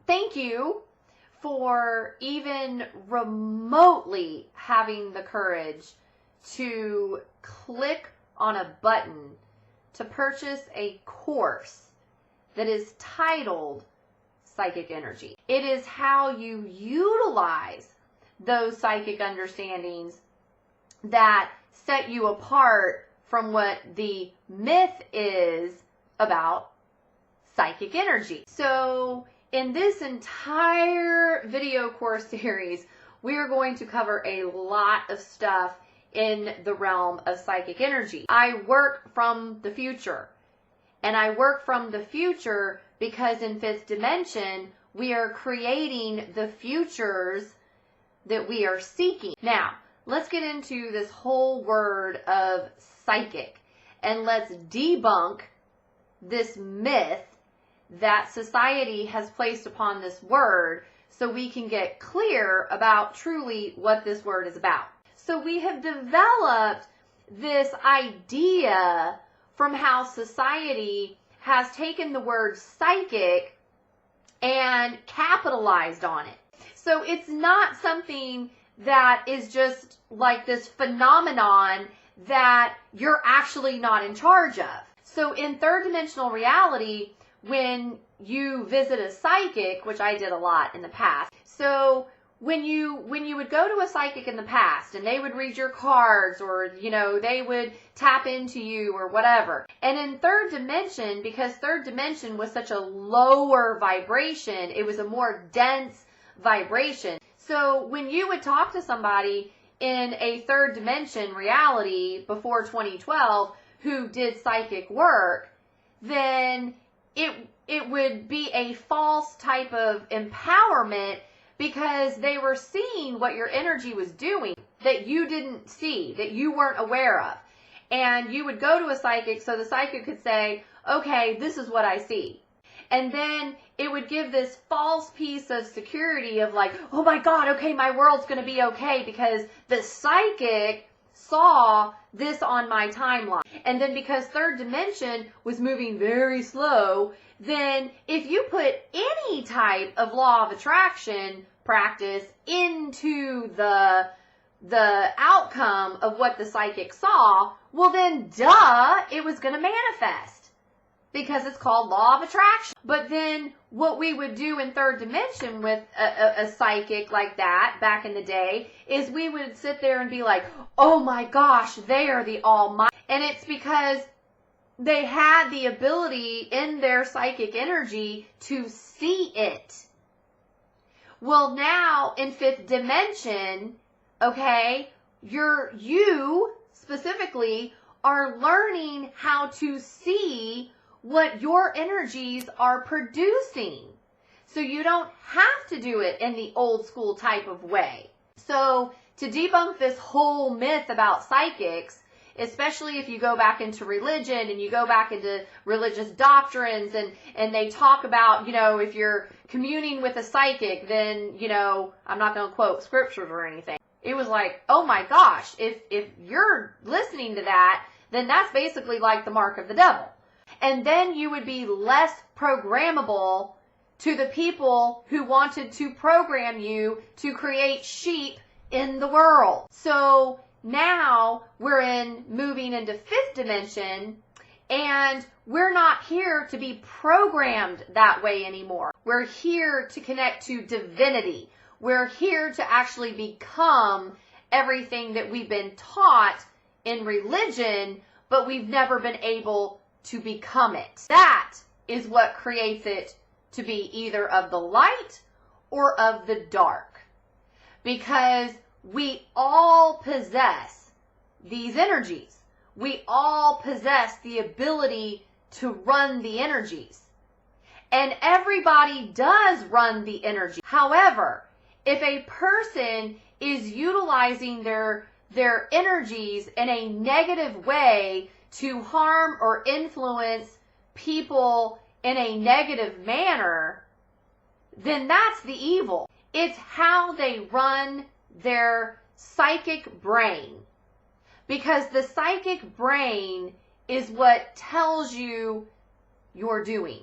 Thank you for even remotely having the courage to click on a button to purchase a course that is titled Psychic Energy. It is how you utilize those psychic understandings that set you apart from what the myth is about psychic energy. So in this entire video course series, we are going to cover a lot of stuff in the realm of psychic energy. I work from the future, and I work from the future because in fifth dimension, we are creating the futures that we are seeking. Now, let's get into this whole word of psychic, and let's debunk this myth that society has placed upon this word so we can get clear about truly what this word is about. So we have developed this idea from how society has taken the word psychic and capitalized on it. So it's not something that is just like this phenomenon that you're actually not in charge of. So in third dimensional reality, when you visit a psychic, which I did a lot in the past, so when you would go to a psychic in the past and they would read your cards, or they would tap into you or whatever, and in third dimension, because third dimension was such a lower vibration, it was a more dense vibration. So when you would talk to somebody in a third dimension reality before 2012 who did psychic work, then it would be a false type of empowerment because they were seeing what your energy was doing that you didn't see, that you weren't aware of. And you would go to a psychic so the psychic could say, okay, this is what I see. And then it would give this false piece of security of like, oh my God, okay, my world's going to be okay because the psychic saw this on my timeline. And then because third dimension was moving very slow, then if you put any type of law of attraction practice into the outcome of what the psychic saw, well then duh, it was going to manifest because it's called law of attraction. But then what we would do in third dimension with a psychic like that back in the day is we would sit there and be like, oh my gosh, they are the almighty. And it's because they had the ability in their psychic energy to see it. Well, now in fifth dimension, okay, you specifically are learning how to see what your energies are producing. So you don't have to do it in the old school type of way. So to debunk this whole myth about psychics, especially if you go back into religion and you go back into religious doctrines and they talk about, if you're communing with a psychic, then, I'm not going to quote scriptures or anything. It was like, oh my gosh, if you're listening to that, then that's basically like the mark of the devil. And then you would be less programmable to the people who wanted to program you to create sheep in the world. So now we're moving into fifth dimension, and we're not here to be programmed that way anymore. We're here to connect to divinity. We're here to actually become everything that we've been taught in religion, but we've never been able to become it. That is what creates it to be either of the light or of the dark. Because we all possess these energies. We all possess the ability to run the energies. And everybody does run the energy. However, if a person is utilizing their energies in a negative way to harm or influence people in a negative manner, then that's the evil. It's how they run their psychic brain. Because the psychic brain is what tells you you're doing.